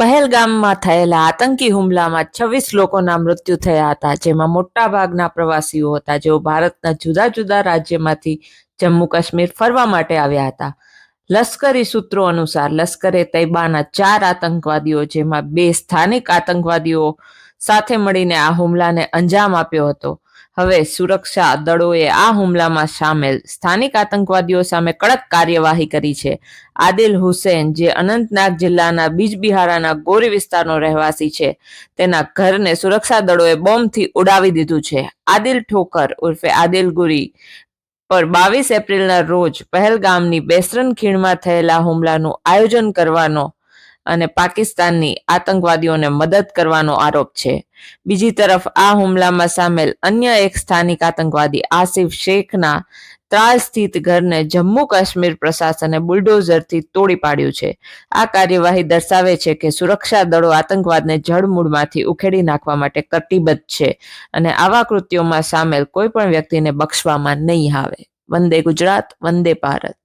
પહેલગામમાં થયેલા આતંકી હુમલામાં 26 લોકોના મૃત્યુ થયા હતા, જેમાં મોટાભાગના પ્રવાસીઓ હતા જેઓ ભારતના જુદા જુદા રાજ્યમાંથી જમ્મુ કાશ્મીર ફરવા માટે આવ્યા હતા. લશ્કરી સૂત્રો અનુસાર લશ્કરે તૈબાના 4 આતંકવાદીઓ, જેમાં 2 સ્થાનિક આતંકવાદીઓ સાથે મળીને આ હુમલાને અંજામ આપ્યો હતો. હવે સુરક્ષા દળોએ આ હુમલામાં સામેલ સ્થાનિક આતંકવાદીઓ સામે કડક કાર્યવાહી કરી છે. આદિલ હુસૈન, જે અનંતનાગ જિલ્લાના બીજબિહારાના ગોરી વિસ્તારનો રહેવાસી છે, તેના ઘરને સુરક્ષા દળોએ બોમ્બથી ઉડાવી દીધું છે. આદિલ ઠોકર ઉર્ફે આદિલ ગુરી પર 22 એપ્રિલના રોજ પહેલગામની બેસરન ખીણમાં થયેલા હુમલાનું આયોજન કરવાનો અને પાકિસ્તાનની આતંકવાદીઓને મદદ કરવાનો આરોપ છે. બીજી તરફ આ હુમલામાં સામેલ અન્ય એક સ્થાનિક આતંકવાદી આસિફ શેખના ત્રાલ સ્થિત ઘરને જમ્મુ કાશ્મીર પ્રશાસને બુલડોઝરથી તોડી પાડ્યું છે. આ કાર્યવાહી દર્શાવે છે કે સુરક્ષા દળો આતંકવાદને જડમૂળમાંથી ઉખેડી નાખવા માટે કટિબદ્ધ છે અને આવા કૃત્યોમાં સામેલ કોઈ પણ વ્યક્તિને બક્ષવામાં નહીં આવે. વંદે ગુજરાત, વંદે ભારત.